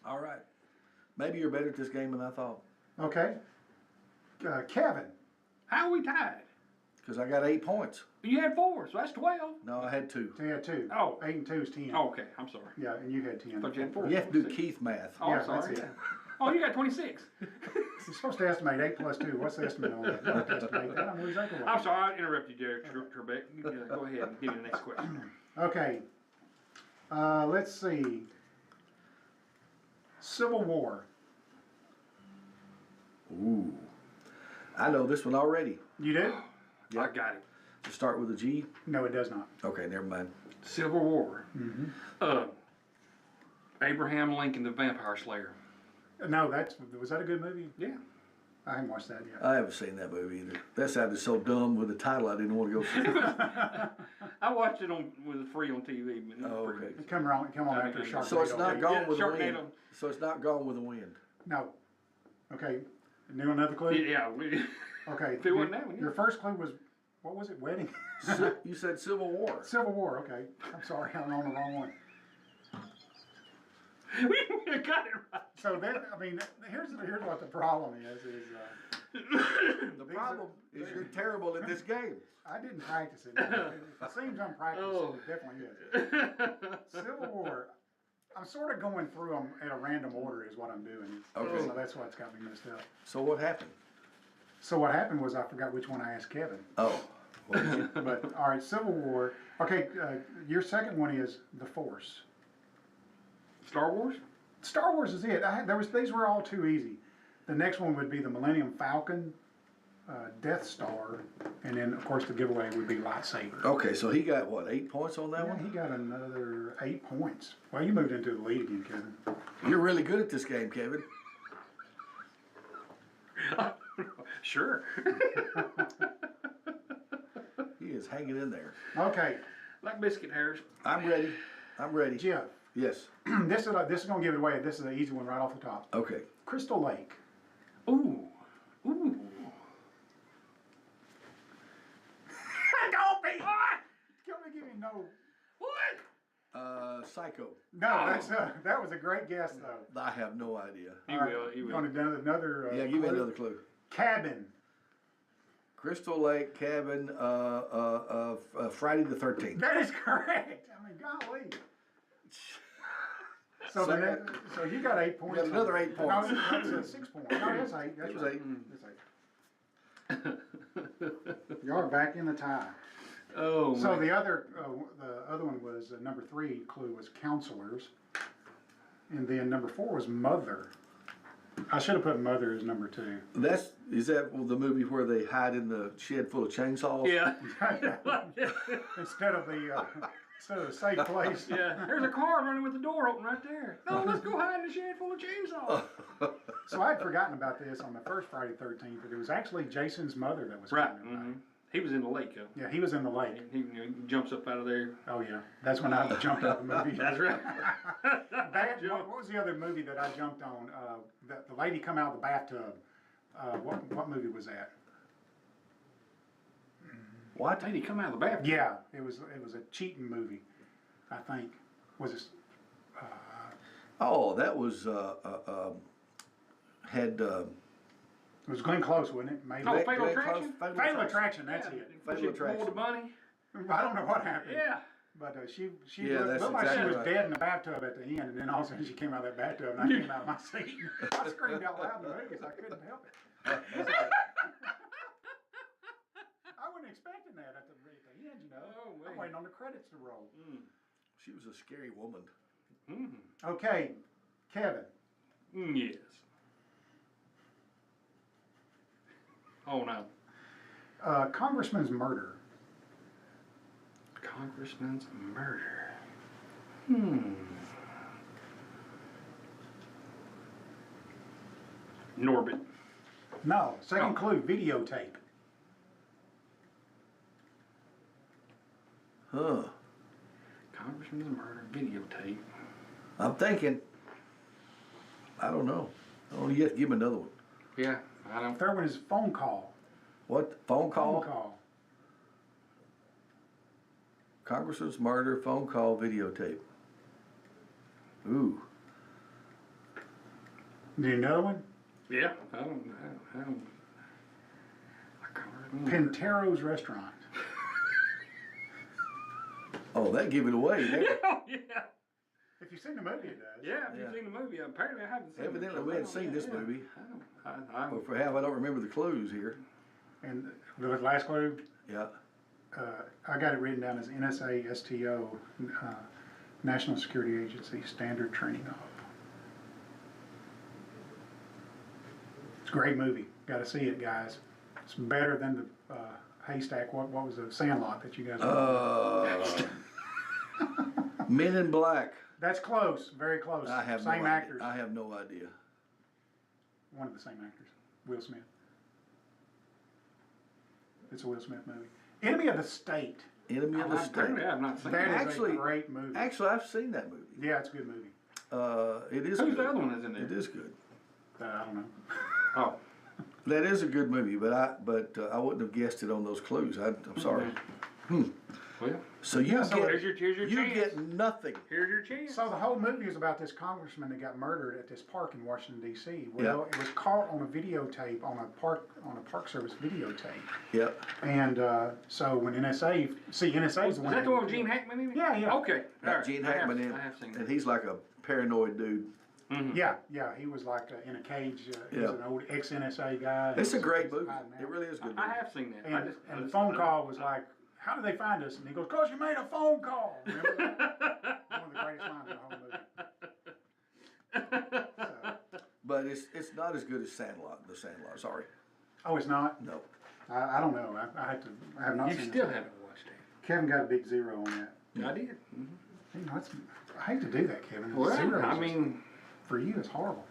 All right. Maybe you're better at this game than I thought. Okay. Kevin. How are we tied? Cause I got 8 points. You had 4, so that's 12. No, I had 2. So you had 2. Oh. 8 and 2 is 10. Oh, okay, I'm sorry. Yeah, and you had 10. I thought you had 4. You have to do Keith math. Oh, Yeah, I'm sorry. that's it. Oh, you got 26. You're supposed to estimate 8 plus 2. What's the estimate on that? You don't estimate that. I'm losing exactly I'm sorry, I interrupted you, Trebek. You go ahead and give me the next question. Okay. Let's see. Civil War. Ooh. I know this one already. You do? Yeah. I got it. To start with a G? No, it does not. Okay, never mind. Civil War. Abraham Lincoln, the Vampire Slayer. No, was that a good movie? Yeah. I haven't watched that yet. I haven't seen that movie either. That sounded so dumb with the title, I didn't want to go see it. I watched it with free on TV. But Oh, okay. Come on after Sharknado. So it's not Gone with the Sharknado. Wind. So it's not Gone with the Wind. No. Okay. New another clue? Yeah. Okay. If it wasn't that one, yeah. Your first clue was, what was it, wedding? You said Civil War. Civil War, okay. I'm sorry, I'm on the wrong one. We got it right. So here's what the problem is The problem is you're terrible at this game. I didn't practice it. It seems unpracticed, Oh. it definitely is. Civil War, I'm sort of going through them in a random order is what I'm doing. Okay. So that's what's got me messed up. So what happened? So what happened was I forgot which one I asked Kevin. Oh. But, all right, Civil War. Okay, your second one is The Force. Star Wars? Star Wars is it. These were all too easy. The next one would be the Millennium Falcon, Death Star, and then, of course, the giveaway would be lightsaber. Okay, so he got what, 8 points on that Yeah, one? he got another 8 points. Well, you moved into the lead again, Kevin. You're really good at this game, Kevin. Sure. He is hanging in there. Okay, Like biscuit hairs. I'm ready. I'm ready. Jeff. Yes. This is going to give it away. This is an easy one right off the top. Okay. Crystal Lake. Ooh. Don't be. Give me no. What? Psycho. No, that was a great guess though. I have no idea. You All right, will. You you will. want another? Yeah, give me clue? another clue. Cabin. Crystal Lake Cabin, Friday the 13th. That is correct. I mean, golly. So, so you got 8 points. got another 8 points. No, that's 6 points. No, that's 8. That's It was right. 8. That's 8. You are back in the tie. Oh, So man. the other one was number 3 clue was counselors, and then number 4 was mother. I should have put mother as number 2. Is that the movie where they hide in the shed full of chainsaws? Yeah. Instead of the safe place. Yeah. There's a car running with the door open right there. No, let's go hide in the shed full of chainsaws. So I had forgotten about this on the first Friday 13th, but it was actually Jason's mother that was Right. coming Mm-hmm. He was in the lake, though. Yeah, he was in the lake. He jumps up out of there. Oh yeah, that's when I jumped out of the movie. That's right. What was the other movie that I jumped on? The lady come out of the bathtub. What movie was that? What? Lady come out of the bathroom. Yeah, it was a cheating movie, I think. Was it? Oh, that was had It was Glenn Close, wasn't it? Maybe. Oh, Fatal Attraction? Fatal Attraction. That's Yeah. it. Fatal Attraction. Pulled the money. I don't know what happened. Yeah. But she Yeah, that's looked like she exactly was right. dead in the bathtub at the end, and then all of a sudden she came out of that bathtub, and I came out of my seat. I screamed out loud in the movie, so I couldn't help it. I wasn't expecting that at the end, you know. Oh, man. I'm waiting on the credits to roll. She was a scary woman. Mm-hmm. Okay, Kevin. Yes. Oh, no. Congressman's murder. Congressman's murder. Norbit. No, second Oh. clue, videotape. Huh. Congressman's murder videotape. I'm thinking. I don't know. Oh, you have to give me another one. Yeah, I don't. Third one is phone call. What? Phone call? Phone call. Congressman's murder, phone call, videotape. Ooh. Do you know one? Yeah, I don't. Pintero's Restaurant. Oh, that give it away. Oh, yeah. If you've seen the movie, it does. Yeah, if you've seen the movie, apparently I haven't seen it. Evidently, we hadn't seen this movie. I Or if we have, I don't remember the clues here. And the last clue, Yeah. I got it written down as NSA STO, National Security Agency Standard Training Op. It's a great movie. Got to see it, guys. It's better than the Haystack. What was the Sandlot that you guys? Men in Black. That's close. Very close. I have same no actors. idea. I have no idea. One of the same actors. Will Smith. It's a Will Smith movie. Enemy of the State. Enemy of the State. Apparently I've not seen That it. is Actually- a great movie. Actually, I've seen that movie. Yeah, it's a good movie. It is Who's good. the other one that's in there? It is good. I don't know. Oh. That is a good movie, but I wouldn't have guessed it on those clues. I'm sorry. Well, So you so get here's your you chance. get nothing. Here's your chance. So the whole movie is about this congressman that got murdered at this park in Washington D.C. Well, it was caught on a videotape on a park Service videotape. Yep. And so when NSA is the Is one. that the one with Gene Hackman in it? Yeah, yeah. Okay. Got All right. Gene I have- Hackman in, I have seen and that. he's like a paranoid dude. Yeah, he was like in a cage. He was Yeah. an old ex-NSA guy. It's a great He was movie. hiding out. It really is a good. I Movie. have seen that. And the phone call was like, "How did they find us?" And he goes, "'Cause you made a phone call." Remember that? One of the greatest lines in the whole movie. So, But it's not as good as Sandlot. The Sandlot. Sorry. oh, it's not. No. I don't know. I have not You seen still it. haven't watched it. Kevin got a big 0 on that. I did. You know, I hate to do that, Kevin. Well, Zeros I is- mean, for you, it's horrible.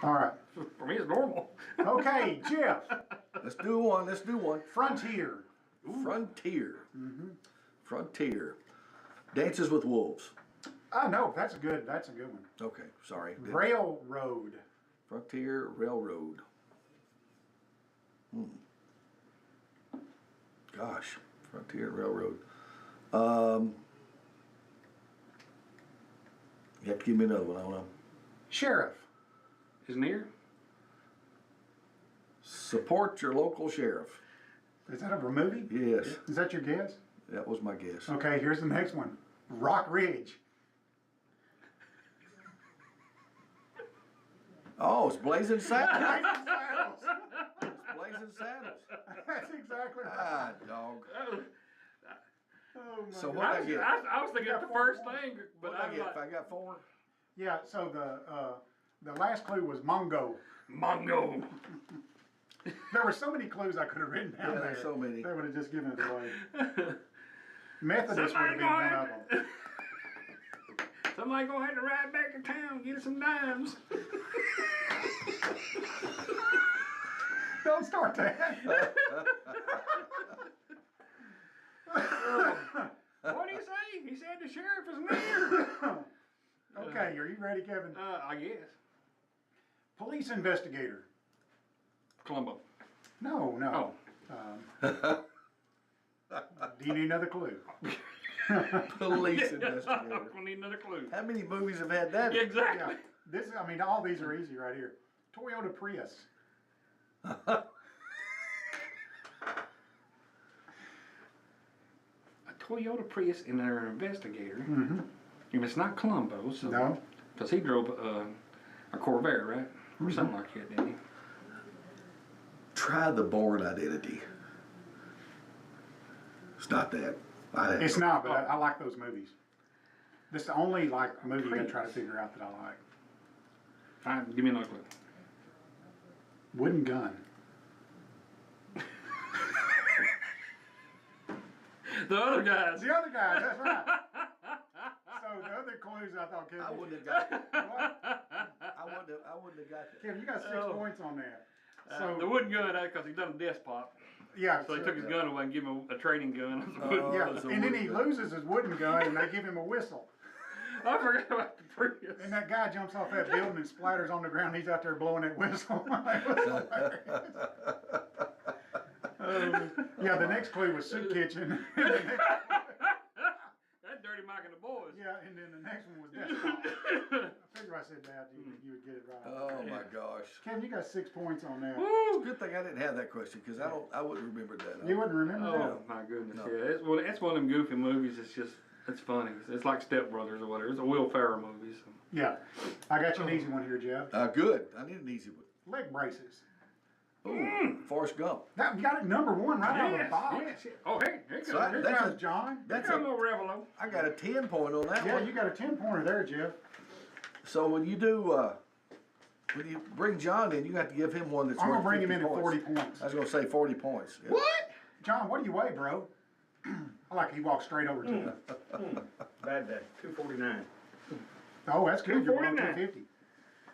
All right. for me it's normal. Okay, Jeff. Let's do one. Frontier. Frontier. Frontier. Dances with Wolves. Oh no, that's a good one. Okay. Sorry. Railroad. Frontier Railroad. Gosh. Frontier Railroad. You have to give me another one. I don't know. Sheriff. Is near? Support your local sheriff. Is that a movie? Yes. Is that your guess? That was my guess. Okay, here's the next one. Rock Ridge. Oh, it's Blazing Saddles. Blazing Saddles. It's Blazing Saddles. That's exactly right. Ah, dog. Oh my So God. what I get? I was thinking of the first thing, but What I I was get? like, If I got 4? Yeah, so the last clue was Mongo. Mongo. There were so many clues I could have written down Yeah, there. there's so many. They would have just given it away. Methodist would have been one of them. Somebody gonna have to ride back to town and get us some dimes. Don't start that. What did he say? He said the sheriff is near. Okay, are you ready, Kevin? I guess. Police investigator. Columbo. No, no. Oh. Do you need another clue? Police I'm investigator. gonna need another clue. How many movies have had that? Exactly. Yeah. All these are easy right here. Toyota Prius. A Toyota Prius and they're an investigator. Mm-hmm. If it's not Columbo, so No. because he drove a Corvair, right, or something like that, didn't he? Try the Bourne Identity. It's not that. It's not, but I like those movies. This is the only movie I try to figure out that I like. All right, give me another clue. Wooden Gun. The other guys. The other guy, that's right. So the other clues I thought Kevin. I wouldn't have got it. What? I wouldn't have got that. Kevin, you got 6 points on that. The wooden gun, because he done a desk pop. Yeah. So he took his gun away and gave him a training gun. Yeah, it's a and then wooden he gun. loses his wooden gun and they give him a whistle. I forgot about the Prius. And that guy jumps off that building and splatters on the ground. He's out there blowing that whistle. It was hilarious. Yeah, the next clue was soup kitchen. That Dirty Mike and the boys. Yeah, and then the next one was desktop. figured I said that, you would get it right. Oh my gosh. Kevin, you got 6 points on that. It's a good thing I didn't have that question because I wouldn't remember that. You wouldn't remember Oh that? my goodness, No. yeah. It's one of them goofy movies. It's funny. It's like Step Brothers or whatever. It's a Will Ferrell movie. So. Yeah. I got you an easy one here, Jeff. Good. I need an easy one. Leg braces. Ooh, Forrest Gump. That, you got it number 1 right out of the Yes, box. yes, yes. Oh, hey, here So I- comes, Here That's comes a- John. That's here comes a, little Revelo. I got a 10 point on that Yeah, one. you got a 10-pointer there, Jeff. So when you do, when you bring John in, you have to give him one that's I'm worth gonna bring him 50 in at 40 points. points. I was gonna say 40 points. Yeah. What? John, what do you weigh, bro? I like he walked straight over to you. Bad day, 249. Oh, that's good. You're below 249. 250.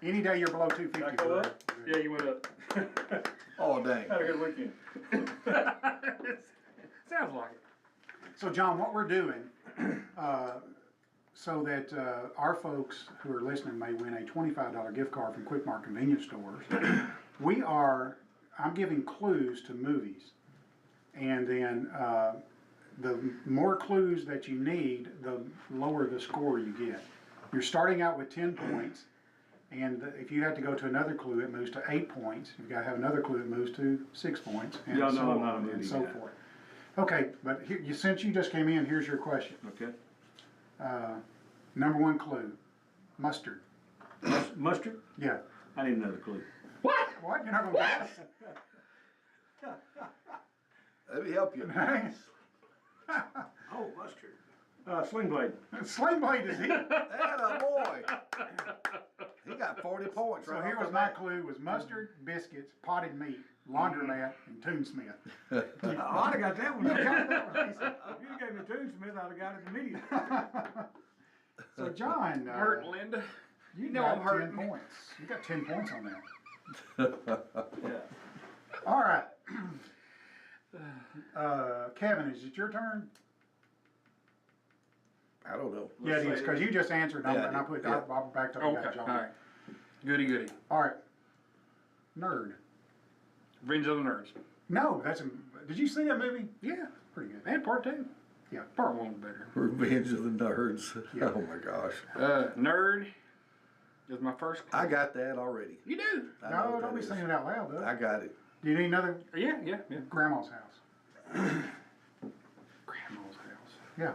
Any day you're below 250. Did I go bro. up? Yeah, you went up. Oh, dang. Had a good weekend. Sounds like it. So, John, what we're doing, so that our folks who are listening may win a $25 gift card from Quik Mart convenience stores, I'm giving clues to movies. And then the more clues that you need, the lower the score you get. You're starting out with 10 points. And if you have to go to another clue, it moves to 8 points. You've got to have another clue, it moves to 6 points. And Y'all know so I'm not a on and movie so guy. forth. Okay, but here, since you just came in, here's your question. Okay. Number 1 clue, mustard. Mustard? Yeah. I need another clue. What? What? You're not going to guess? Let me help you. Oh, mustard. Sling blade. Sling blade is it. Atta boy. He got 40 points So right here off was the my bat. clue, was mustard, biscuits, potted meat, laundromat, and Toonsmith. Oh, I'd have got that one. You got that one, Lisa. If you gave me Toonsmith, I'd have got it immediately. So John, Hurting, Linda. you know got I'm 10 hurting. points. You got 10 points on that. Yeah. All right. Kevin, is it your turn? I don't know. Yeah, it is, because you just answered, and Yeah, I put, yeah. I backed up Okay, and got all John. right. Goody, goody. All right. Nerd. Revenge of the Nerds. No, did you see that movie? Yeah, Pretty good. and part 2. Yeah. Part 1 was better. Revenge of the Nerds. Yeah. Oh my gosh. Nerd is my first clue. I got that already. You do? I know No, what don't that be is. saying it out loud, though. I got it. Do you need another Yeah. grandma's house? Grandma's house. Yeah.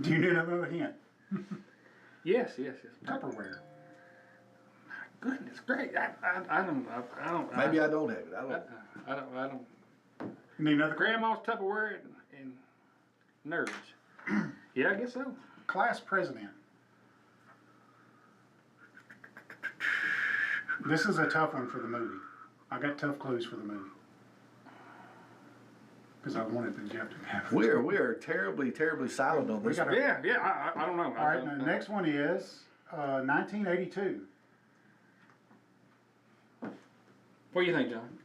Do you need another hint? Yes. Tupperware. Goodness, great. I don't. Maybe I don't have it. I don't. You need another Grandma's Tupperware and nerds. Yeah, I guess so. class president. This is a tough one for the movie. I got tough clues for the movie. Because I wanted the Jeff to have it. We are terribly, terribly silent on We this. gotta- Yeah. I don't know. All right, now the next one is 1982. What do you think, John?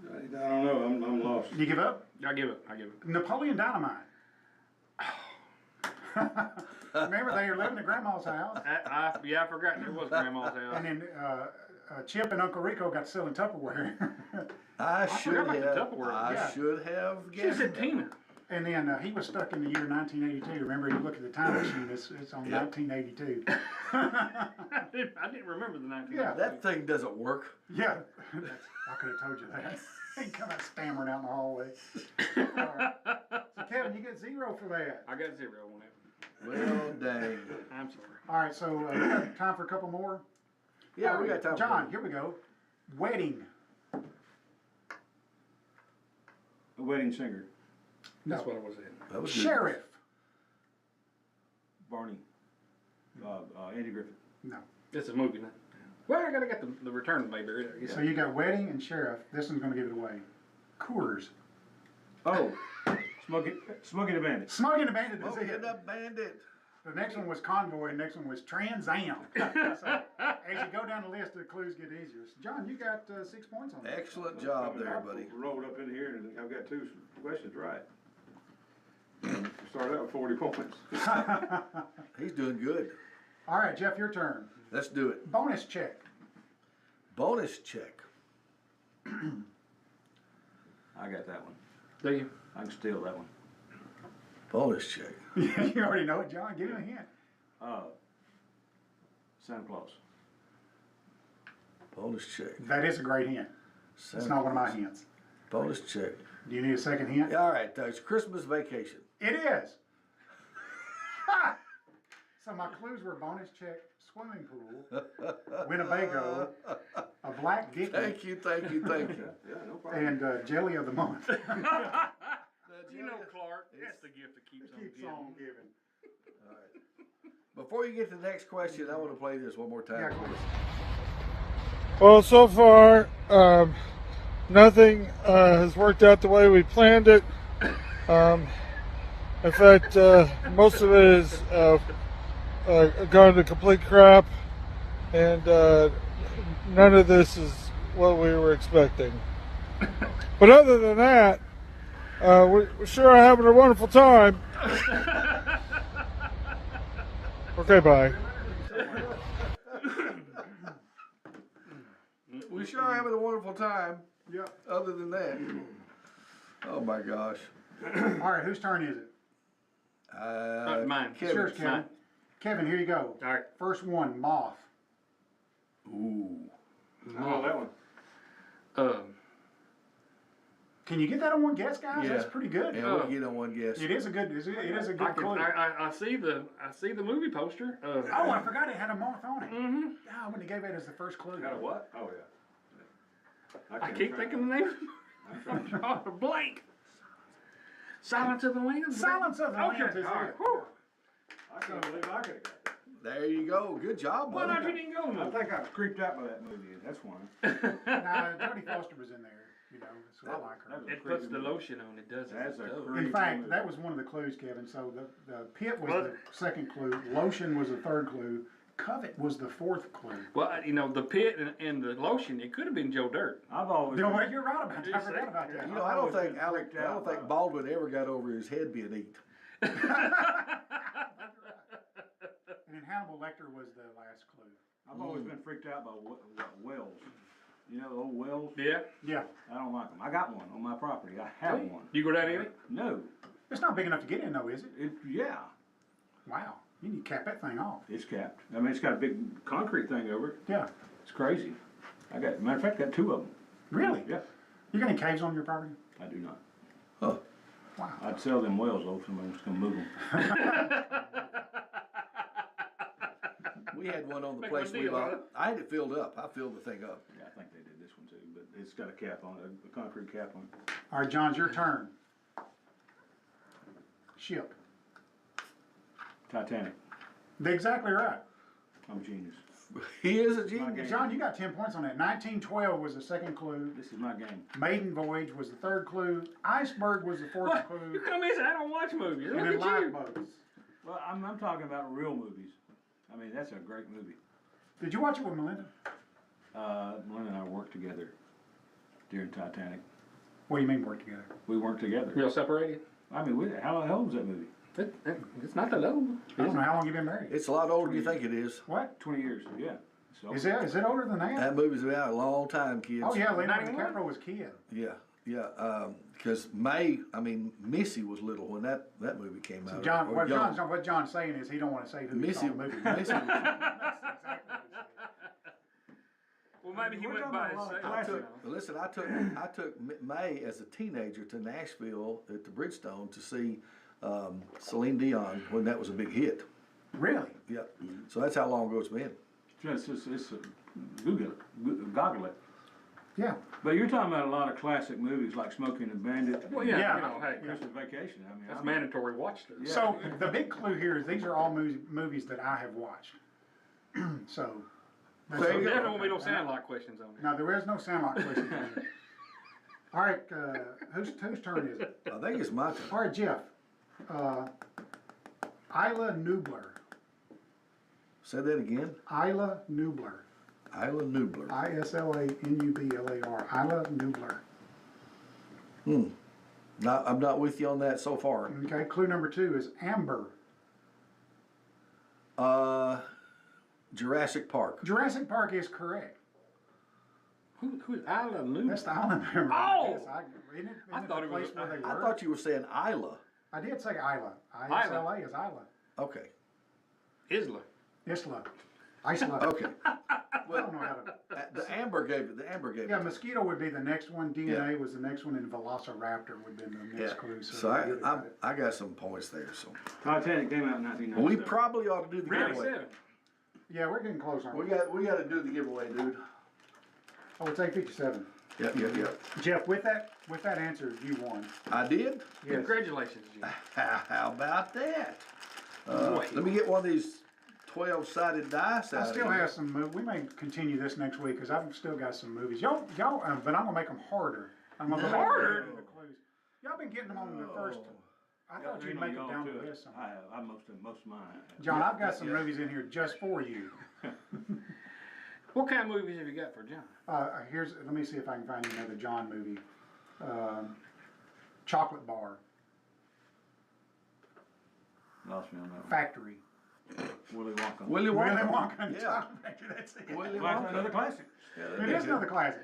I don't know, I'm lost. You give up? I give it. Napoleon Dynamite. Remember, they were living at Grandma's house, I forgot there was Grandma's house. and then Chip and Uncle Rico got selling Tupperware. I should forgot about the have. Tupperware. I Yeah. should have She guessed. said that. Tina. And then he was stuck in the year 1982. Remember, you look at the time machine, it's on Yep. 1982. I didn't remember the 19. Yeah. That thing doesn't work. Yeah, I could have told you that. He come out stammering out in the hallway. All right. So Kevin, you get 0 for that. I got 0 on that. Well, dang. I'm sorry. All right, so we got time for a couple more. Yeah, we got time. John, for here we go. Wedding. A wedding singer, That's what I was in. that was good. Sheriff. Barney, Andy Griffith. No. It's a movie, now. Well, I gotta get the Return of Mayberry. I guess. So you got wedding and sheriff. This one's going to give it away. Coors. Oh, Smokey the Bandit. Smuggling a Bandit is Smoking it. the Bandit. The next one was Convoy, and the next one was Trans Am. So, as you go down the list, the clues get easier. So, John, you got 6 points on that. Excellent job there, buddy. Rolled up in here and I've got 2 questions right. Started out with 40 points. He's doing good. All right, Jeff, your turn. Let's do it. Bonus check. Bonus check. I got that one. Do you? I can steal that one. Bonus check. You already know it, John. Give me a hint. Santa Claus. Bonus check. That is a great hint. It's not one of my hints. Bonus check. Do you need a second hint? All right, it's Christmas Vacation. It is. So my clues were bonus check, swimming pool, Winnebago, a black dicky, Thank you. Yeah, no problem. and jelly of the month. You know, Clark, that's the gift that keeps on Keeps giving. on giving. Before you get to the next question, I want to play this one more time. Yeah, please. Well, so far, nothing has worked out the way we planned it. In fact, most of it is gone to complete crap, and none of this is what we were expecting. But other than that, we sure are having a wonderful time. Okay, bye. We sure are having a wonderful time. Yeah. Other than that, oh my gosh. All right, whose turn is it? Mine. Kevin. Sure, Kevin. Mine. Kevin, here you go. All right. First one, moth. Ooh. I know that one. Can you get that on one guess, guys? Yeah. That's pretty good. Yeah, we'll get on one guess. It is a good. It is a good clue. I see the movie poster. Oh, I forgot it had a moth on it. Mm-hmm. Oh, I wouldn't have gave it as the first clue. Got a what? Oh, yeah. I keep thinking the name. I'm drawing a blank. Silence of the Lambs. Silence of the Okay, Lambs is all right. it. Whew. I can't believe I could have got that. There you go. Good job, Why buddy. not you didn't go I no? think I was creeped out by that movie. That's one. Now, Jodie Foster was in there. You know, so I like her. That was a It puts creepy the movie. lotion on. It does. That's a it. creep. In fact, that was one of the clues, Kevin. So the pit was the second clue. Lotion was the third clue. Covet was the fourth clue. Well, you know, the pit and the lotion. It could have been Joe Dirt. I've always You know been, what? You're right about that. I forgot about that. You know, I don't think been freaked out by- Baldwin ever got over his head being eaten. And then Hannibal Lecter was the last clue. I've always been freaked out by whales. You know, the old whales? Yeah. Yeah. I don't like them. I got one on my property. I have one. You go down in it? No. It's not big enough to get in, though, is it? Yeah. Wow. You need to cap that thing off. It's capped. I mean, it's got a big concrete thing over it. Yeah. It's crazy. Matter of fact, I got two of them. Really? Yeah. You got any caves on your property? I do not. Huh. Wow. I'd sell them whales though, somebody's gonna move them. We had one on the Make place one we deal, bought. huh? I had it filled up. I filled the thing up. Yeah, I think they did this one too, but it's got a cap on it, a concrete cap on it. All right, John, it's your turn. Ship. Titanic. Exactly right. I'm a genius. He is a genius. game. John, you got 10 points on that. 1912 was the second clue. This is my game. Maiden Voyage was the third clue. Iceberg was the fourth What? You clue. come in and say I don't watch movies. And Look then at you. Lifeboats. Well, I'm talking about real movies. I mean, that's a great movie. Did you watch it with Melinda? Melinda and I worked together during Titanic. What do you mean work together? We worked together. Real separated. I mean, how the hell was that movie? It's not that old. I don't know how long you've been married. It's a lot older than you think it is. What? 20 years, yeah. So, Is it older than that? That movie's been out a long time, kids. Oh yeah, Leonardo 91? DiCaprio was kid. Yeah. Because Missy was little when that movie came out. John, or what young. John's saying is he don't want to say who he saw Missy, the movie. Missy That's exactly what he said. Well, maybe he We're went talking by about a lot of himself. classics. Listen, I took May as a teenager to Nashville at the Bridgestone to see Celine Dion when that was a big hit. Really? Yeah. So that's how long ago it's been. it's goggle it. Yeah. But you're talking about a lot of classic movies like Smokey and the Bandit. Well, yeah, Yeah. you know, hey, Christmas Vacation. I mean, that's I'm- mandatory watch list. Yeah. So the big clue here is these are all movies that I have watched. So. There you There go. don't be no Sandlot questions on there. No, there is no Sandlot question. All right, whose turn is it? I think it's my turn. All right, Jeff. Isla Nubler. Say that again. Isla Nubler. Isla Nubler. ISLANUBLAR. Isla Nubler. I'm not with you on that so far. Okay, clue number 2 is Amber. Jurassic Park. Jurassic Park is correct. Who's Isla Lou? That's the island member. Oh! Isn't it I thought the it was- place where they I were? thought you were saying Isla. I did say Isla. I-S-L-A is Isla. Okay, Isla. Isla. Isla. okay. I don't know how to. The Amber gave it, Yeah, mosquito would be the next one. DNA was the next one, and Velociraptor would be the next clue. So I got some points there, so. Titanic came out in 1997. We probably ought to do the giveaway. 97. Yeah, we're getting close, aren't we? We got to do the giveaway, dude. Oh, it's 8:57. Yep. Jeff, with that answer, you won. I did? Yes. Congratulations, Jim. How about that? Boy. Let me get one of these 12-sided dice out I still of here. have some movies. We may continue this next week because I've still got some movies. Y'all, but I'm gonna make them harder. I'm gonna Harder? The clues. Y'all been getting them on the first. I thought you'd You make know, them down y'all the too. list. I have. I most of mine. I have. John, I've got some movies in here just for you. What kind of movies have you got for John? Let me see if I can find you another John movie. Chocolate Bar, Lost me on that one. Factory. Willy Wonka. Willy Willy Wonka. Wonka and Yeah. Chocolate Factory. That's it. Willy Well, Wonka. another classic. Yeah, It is another classic.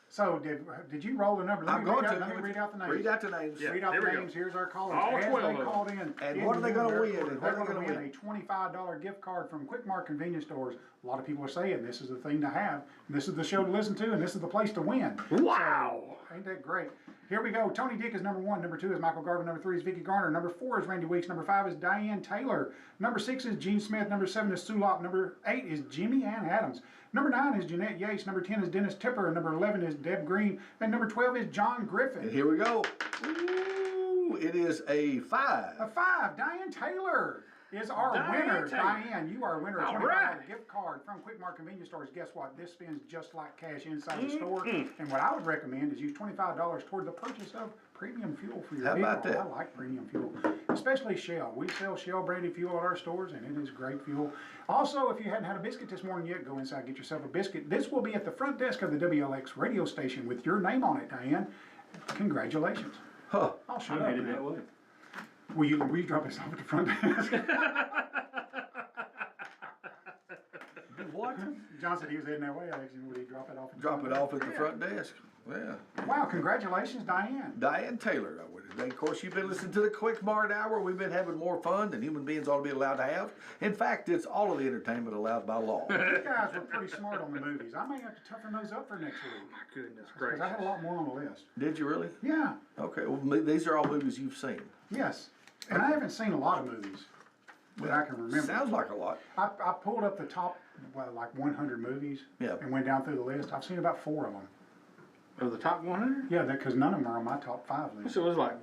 So did you roll the number? I'm going to. Let me read out the names. Read out the names. Yeah. Read out here the we go. names. Here's our callers. All As 12 they of them. called in. And what are they gonna their win? quarter, And They're what are going they to gonna win a $25 gift card from Quik Mart convenience stores. A lot of people are saying this is the thing to have. This is the show to listen to, and this is the place to win. Wow. So, ain't that great? Here we go. Tony Dick is number 1. Number 2 is Michael Garvin. Number 3 is Vicky Garner. Number 4 is Randy Weeks. Number 5 is Diane Taylor. Number 6 is Gene Smith. Number 7 is Sue Lop. Number 8 is Jimmy Ann Adams. Number 9 is Jeanette Yates. Number 10 is Dennis Tipper. Number 11 is Deb Green. And number 12 is John And Griffin. here we go. Ooh, it is a 5. A 5. Diane Taylor is our Diane winner. Taylor. Diane, you are a winner of All $25 right. gift card from Quik Mart convenience stores. Guess what? This spends just like cash inside the store. And what I would recommend is use $25 toward the purchase of premium fuel for your How vehicle. about that? I like premium fuel, especially Shell. We sell Shell branded fuel at our stores, and it is great fuel. Also, if you hadn't had a biscuit this morning yet, go inside and get yourself a biscuit. This will be at the front desk of the WLX radio station with your name on it, Diane. Congratulations. Huh. I'll I'm shut up headed now. that way. Will you drop us off at the front desk? What? John said he was heading that way. I asked him, would he drop it off? At the Drop front it off at desk? the front desk. Yeah. Wow, congratulations, Diane. Diane Taylor, I would say. Of course, you've been listening to the Quik Mart Hour. We've been having more fun than human beings ought to be allowed to have. In fact, it's all of the entertainment allowed by law. You guys were pretty smart on the movies. I may have to toughen those up for next week. My goodness Because I had a gracious. lot more on the list. Did you really? Yeah, Okay, well, these are all movies you've seen. yes. And I haven't seen a lot of movies that I can remember. Sounds like a lot. I pulled up the top, like 100 movies Yeah. and went down through the list. I've seen about 4 of them. Of the top 100? Yeah, because none of them are on my top 5 list. So it was like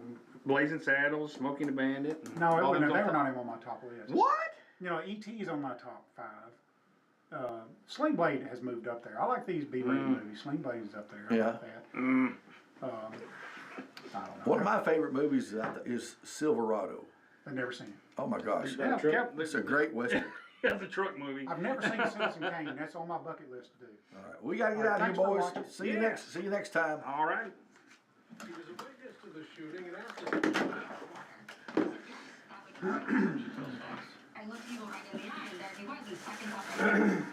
Blazing Saddles, Smoking the Bandit. and No, all they those were on top. not even on my top list. What? You know, E.T. is on my top 5. Sling Blade has moved up there. I like these B-rated movies. Sling Blade is up there. I Yeah. like that. I don't know. One of my favorite movies is Silverado. I've never seen it. Oh my gosh. Yeah, Cap- It's a great Western. That's a truck movie. I've never seen Citizen Kane. That's on my bucket list to do. All right, we gotta get All out right, of here, thanks for boys. watching. See you next time. All right. He was a witness to the shooting and after. I looked people right in the eye, and there he was, in seconds after.